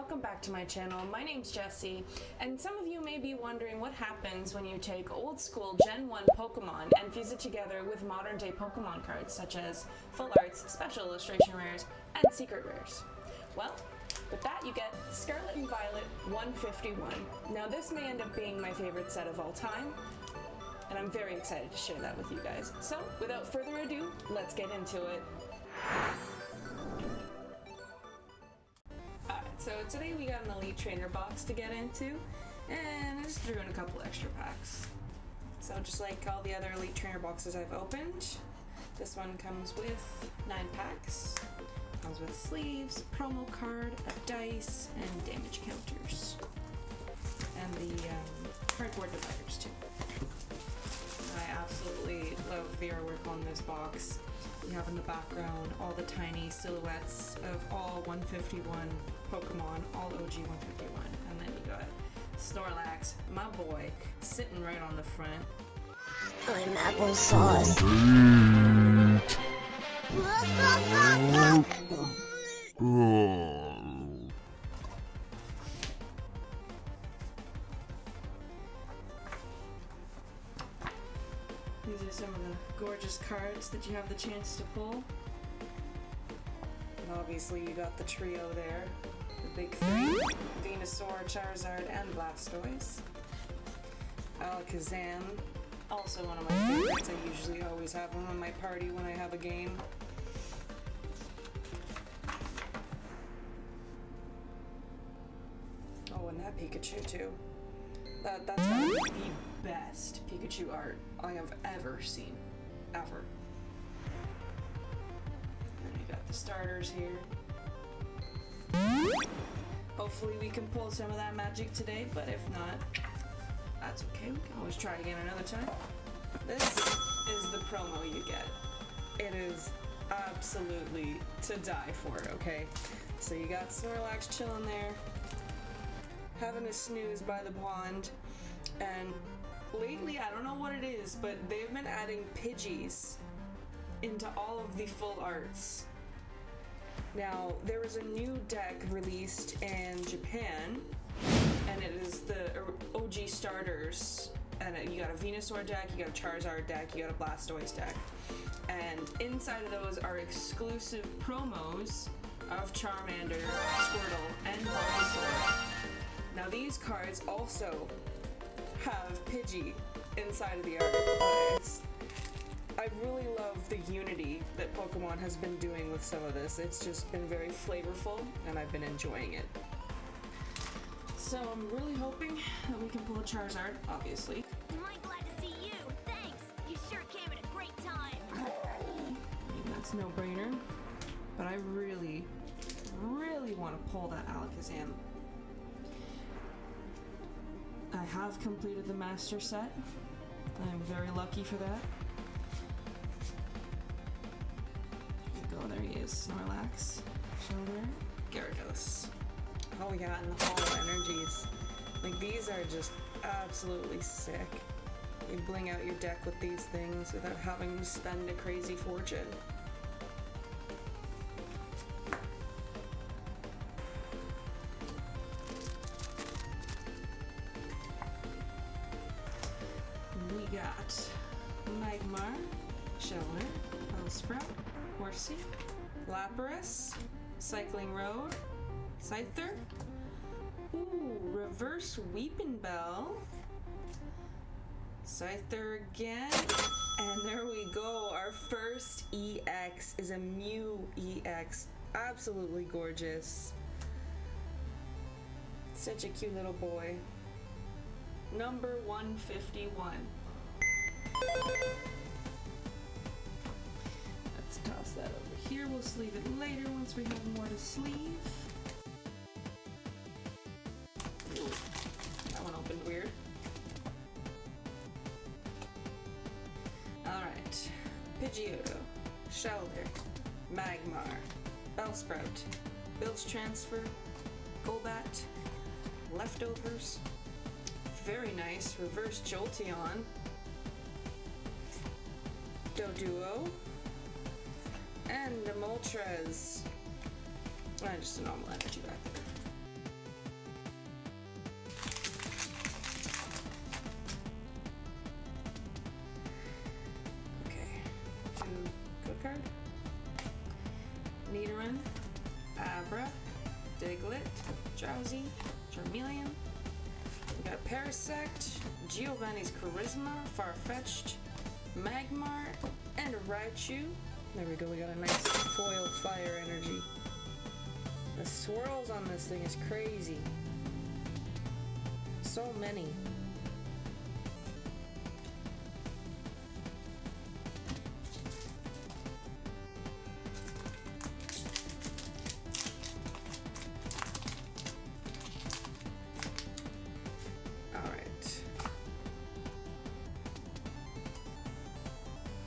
welcome back to my channel. My name's Jessie, and some of you may be wondering what happens when you take old school Gen 1 Pokemon and fuse it together with modern day Pokemon cards such as Full Arts, Special Illustration Rares, and Secret Rares. Well, with that you get Scarlet and Violet 151. Now this may end up being my favorite set of all time, and I'm very excited to share that with you guys. So, without further ado, let's get into it. So today we got an Elite Trainer box to get into, and I just threw in a couple extra packs. So just like all the other Elite Trainer boxes I've opened, this one comes with 9 packs. Comes with sleeves, promo card, a dice, and damage counters. And the cardboard dividers too. I absolutely love the artwork on this box. We have in the background all the tiny silhouettes of all 151 Pokemon, all OG 151. And then you got Snorlax, my boy, sitting right on the front. I'm applesauce. These are some of the gorgeous cards that you have the chance to pull. And obviously you got the trio there, the big three, Venusaur, Charizard, and Blastoise. Alakazam, also one of my favorites. I usually always have one on my party when I have a game. Oh, and that Pikachu too. That's gotta be the best Pikachu art I have ever seen. Ever. And you got the starters here. Hopefully we can pull some of that magic today, but if not, that's okay. We can always try again another time. This is the promo you get. It is absolutely to die for, okay? So you got Snorlax chilling there, having a snooze by the pond, and lately, I don't know what it is, but they've been adding Pidgeys into all of the full arts. Now, there was a new deck released in Japan, and it is the OG starters, and you got a Venusaur deck, you got a Charizard deck, you got a Blastoise deck, and inside of those are exclusive promos of Charmander, Squirtle, and Bulbasaur. Now these cards also have Pidgey inside of the art. I really love the unity that Pokemon has been doing with some of this. It's just been very flavorful, and I've been enjoying it. So I'm really hoping that we can pull a Charizard, obviously. I'm glad to see you. Thanks. You sure came at a great time. That's no brainer. But I really, really want to pull that Alakazam. I have completed the master set. I'm very lucky for that. There he is, Snorlax, Shoulder, Gyarados. Oh yeah, and the Hollow Energies. Like, these are just absolutely sick. You bling out your deck with these things without having to spend a crazy fortune. We got Magmar, Shoulder, Bellsprout, Horsey, Lapras, Cycling Road, Scyther, ooh, Reverse Weeping Bell, Scyther again, and there we go, our first EX is a Mew EX, absolutely gorgeous, such a cute little boy, number 151. Toss that over here. We'll sleeve it later once we have more to sleeve. Ooh, that one opened weird. Alright. Pidgeotto, Shellder, Magmar, Bellsprout, Bilge Transfer, Golbat, Leftovers, very nice, Reverse Jolteon, Doduo, and a Moltres. Just a normal energy back there. Abra, Diglett, Drowsy, Charmeleon. We got Parasect, Giovanni's Charisma, Farfetch'd, Magmar, and a Raichu. There we go, we got a nice foil fire energy. The swirls on this thing is crazy. So many.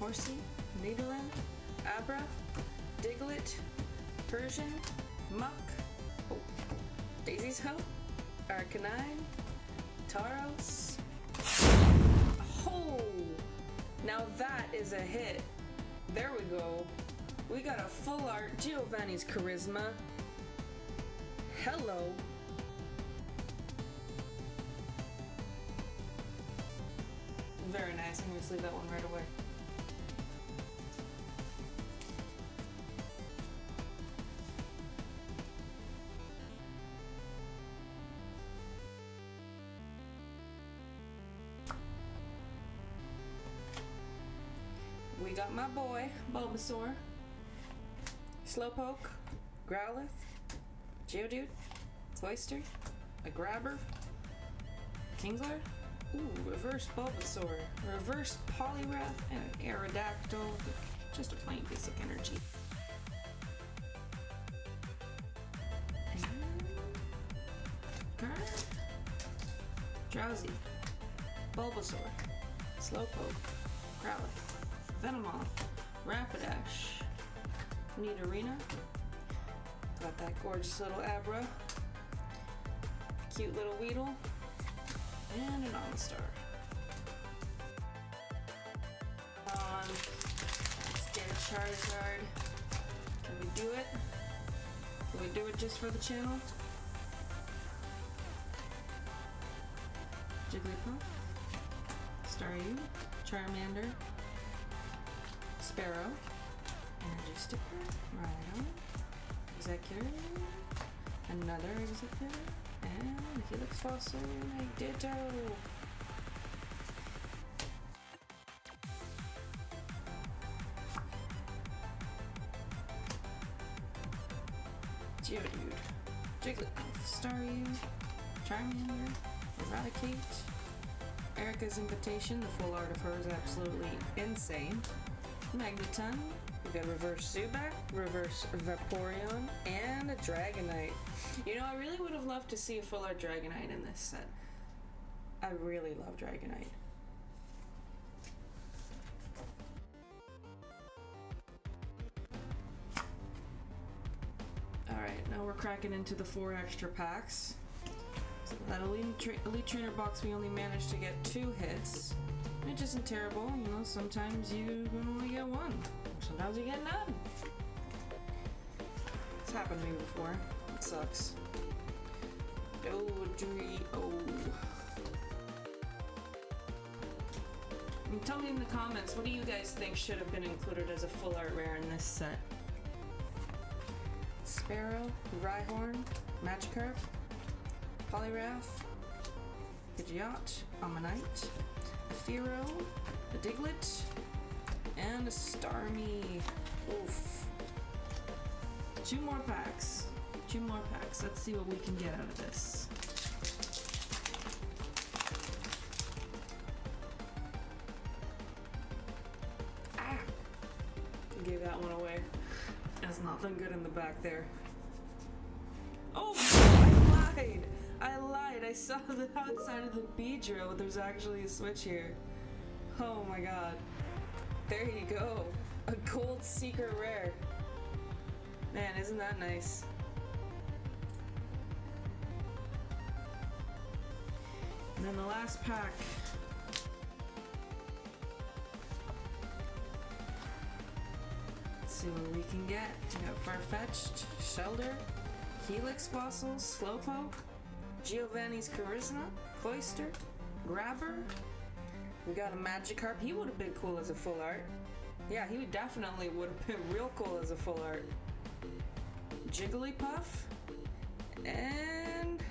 Horsey, Nidoran, Abra, Diglett, Persian, Muck, Daisy's Hope, Arcanine, Tauros. Oh! Now that is a hit. There we go. We got a full art Giovanni's Charisma. Hello. Very nice. I'm going to leave that one right away. We got my boy, Bulbasaur, Slowpoke, Growlithe, Geodude, Cloyster, a Grabber, Kingler, reverse Bulbasaur, reverse Poliwrath, and an Aerodactyl, just a plain basic energy. Drowsy, Bulbasaur, Slowpoke, Growlithe, Venomoth, Rapidash, Nidorina, got that gorgeous little Abra, cute little Weedle, and an Omastar. Let's get a Charizard. Can we do it? Can we do it just for the channel? Jigglypuff, Staryu, Charmander, Sparrow, Energy Sticker, Rhydon, Executor, another Executor, and Helix Fossil, Ditto. Geodude, Jigglypuff, Staryu, Charmander, Eradicate, Erica's Invitation, the full art of her is absolutely insane. Magneton, we got reverse Zubat, reverse Vaporeon, and a Dragonite. You know, I really would have loved to see a full art Dragonite in this set. I really love Dragonite. Alright, now we're cracking into the 4 extra packs. So that Elite Trainer box, we only managed to get 2 hits. Which isn't terrible, you know, sometimes you can only get 1. Sometimes you get none. It's happened to me before. It sucks. And tell me in the comments, what do you guys think should have been included as a full art rare in this set? Sparrow, Rhyhorn, Magikarp, Poliwrath, Pidgeot, Ammonite, a Fearow, a Diglett, and a Starmie. Oof. 2 more packs. 2 more packs. Let's see what we can get out of this. Ah! Gave that one away. There's nothing good in the back there. Oh! I lied. I saw the outside of the Beedrill. There's actually a switch here. Oh my god. There you go. A gold secret rare. Man, isn't that nice? And then the last pack. Let's see what we can get. We got Farfetch'd, Shelder, Helix Fossil, Slowpoke, Giovanni's Charisma, Cloyster, Grabber. We got a Magikarp. He would have been cool as a full art. Yeah, he definitely would have been real cool as a full art. Jigglypuff. And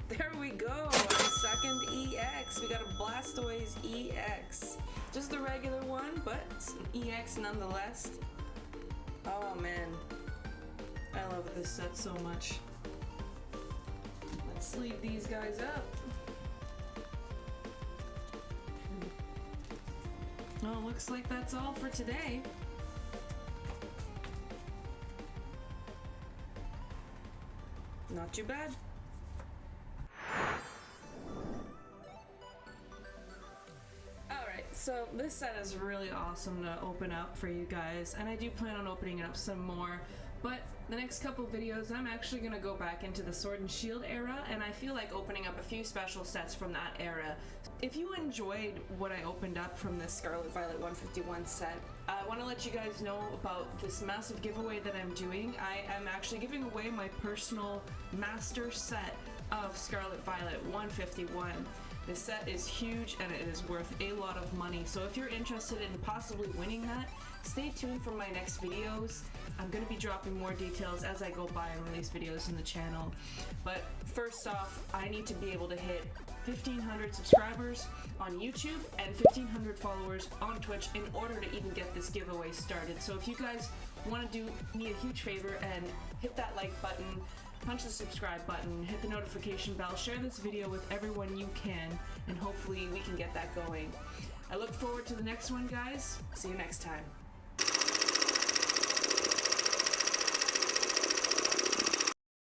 there we go, our second EX. We got a Blastoise EX. Just the regular one, but it's an EX nonetheless. Oh man, I love this set so much. Let's sleeve these guys up. Oh, looks like that's all for today. Not too bad. Alright, so this set is really awesome to open up for you guys, and I do plan on opening it up some more, but the next couple videos I'm actually going to go back into the Sword and Shield era, and I feel like opening up a few special sets from that era. If you enjoyed what I opened up from this Scarlet Violet 151 set, I want to let you guys know about this massive giveaway that I'm doing. I am actually giving away my personal master set of Scarlet Violet 151. This set is huge and it is worth a lot of money, so if you're interested in possibly winning that, stay tuned for my next videos. I'm going to be dropping more details as I go by and release videos in the channel. But first off, I need to be able to hit 1,500 subscribers on YouTube and 1,500 followers on Twitch in order to even get this giveaway started. So if you guys want to do me a huge favor and hit that like button, punch the subscribe button, hit the notification bell, share this video with everyone you can, and hopefully we can get that going. I look forward to the next one, guys. See you next time.